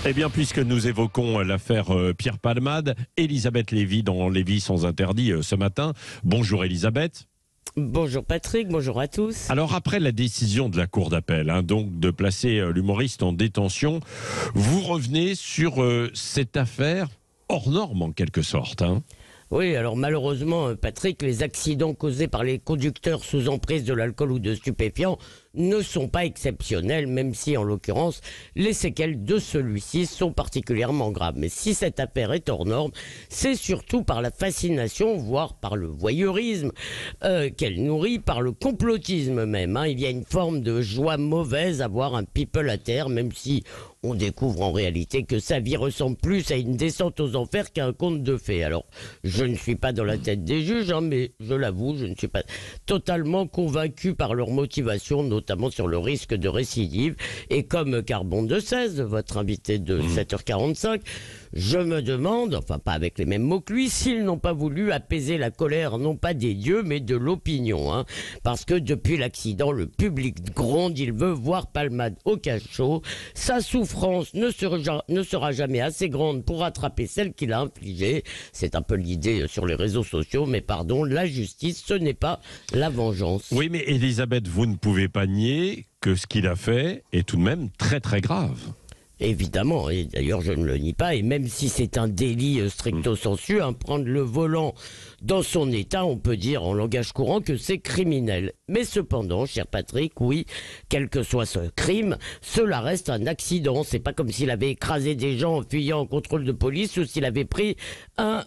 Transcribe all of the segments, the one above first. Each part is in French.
Eh bien, puisque nous évoquons l'affaire Pierre Palmade, Elisabeth Lévy dans Lévy sans interdit ce matin. Bonjour Elisabeth. Bonjour Patrick, bonjour à tous. Alors après la décision de la Cour d'appel, donc de placer l'humoriste en détention, vous revenez sur cette affaire hors norme en quelque sorte. Oui, alors malheureusement, Patrick, les accidents causés par les conducteurs sous emprise de l'alcool ou de stupéfiants ne sont pas exceptionnels, même si, en l'occurrence, les séquelles de celui-ci sont particulièrement graves. Mais si cette affaire est hors norme, c'est surtout par la fascination, voire par le voyeurisme qu'elle nourrit, par le complotisme même. Il y a une forme de joie mauvaise à voir un people à terre, même si on découvre en réalité que sa vie ressemble plus à une descente aux enfers qu'à un conte de fées. Alors, je ne suis pas dans la tête des juges, mais je l'avoue, je ne suis pas totalement convaincu par leur motivation, notamment sur le risque de récidive. Et comme Carbon de 16, votre invité de 7h45, je me demande, enfin pas avec les mêmes mots que lui, s'ils n'ont pas voulu apaiser la colère, non pas des dieux, mais de l'opinion. Parce que depuis l'accident, le public gronde, il veut voir Palmade au cachot. Sa souffrance ne sera jamais assez grande pour rattraper celle qu'il a infligée. C'est un peu l'idée sur les réseaux sociaux, mais pardon, la justice, ce n'est pas la vengeance. Oui, mais Elisabeth, vous ne pouvez pas nier que ce qu'il a fait est tout de même très très grave. Évidemment, et d'ailleurs je ne le nie pas, et même si c'est un délit stricto sensu, prendre le volant dans son état, on peut dire en langage courant que c'est criminel. Mais cependant, cher Patrick, oui, quel que soit ce crime, cela reste un accident. C'est pas comme s'il avait écrasé des gens en fuyant en contrôle de police ou s'il avait pris un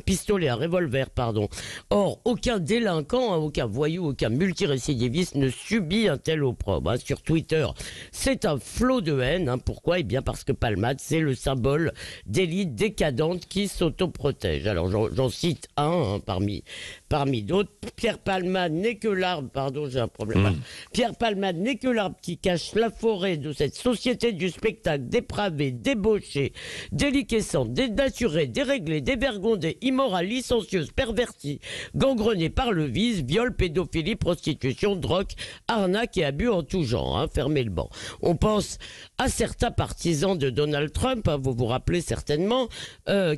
pistolet, un revolver, pardon. Or, aucun délinquant, aucun voyou, aucun multirécidiviste ne subit un tel opprobre. Sur Twitter, c'est un flot de haine. Pourquoi ? Eh bien parce que Palmade, c'est le symbole d'élite décadente qui s'autoprotège. Alors j'en cite un parmi d'autres. Pierre Palmade n'est que l'arbre, pardon, j'ai un problème. Pierre Palmade n'est que l'arbre qui cache la forêt de cette société du spectacle dépravée, débauchée, déliquescente, dénaturée, déréglée, dévergondée, immorale, licencieuse, pervertie, gangrenée par le vice, viol, pédophilie, prostitution, drogue, arnaque et abus en tout genre. Fermez le banc. On pense à certains partisans de Donald Trump, vous vous rappelez certainement,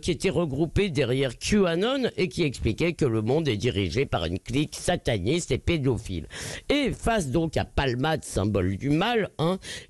qui étaient regroupés derrière QAnon et qui expliquaient que le monde est dirigé par une clique sataniste et pédophile. Et face donc à Palmade, symbole du mal,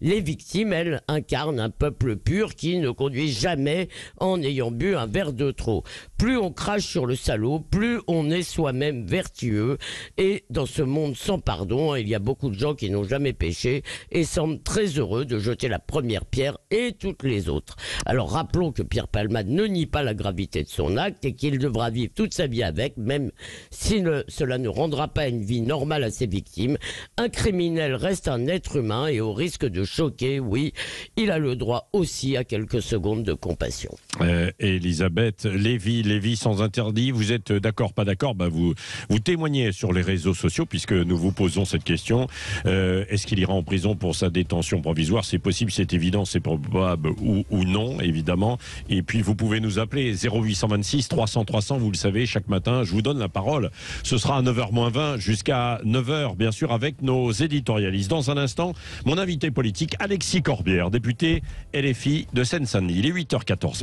les victimes, elles, incarnent un peuple pur qui ne conduit jamais en ayant bu un verre de trop. Plus on crache sur le salaud, plus on est soi-même vertueux. Et dans ce monde sans pardon, il y a beaucoup de gens qui n'ont jamais péché et semblent très heureux de jeter la première pierre et toutes les autres. Alors rappelons que Pierre Palmade ne nie pas la gravité de son acte et qu'il devra vivre toute sa vie avec, même si cela ne rendra pas une vie normale à ses victimes. Un criminel reste un être humain et au risque de choquer, oui, il a le droit aussi à quelques secondes de compassion. Elisabeth Lévy sans interdit, vous êtes d'accord, pas d'accord ? Vous témoignez sur les réseaux sociaux puisque nous vous posons cette question. Est-ce qu'il ira en prison pour sa détention provisoire ? C'est possible, c'est évident, c'est probable ou non, évidemment. Et puis vous pouvez nous appeler 0826 300 300, vous le savez, chaque matin, je vous donne la parole. Ce sera à 9h-20 jusqu'à 9h, bien sûr, avec nos éditorialistes. Dans un instant, mon invité politique, Alexis Corbière, député LFI de Seine-Saint-Denis. Il est 8h14.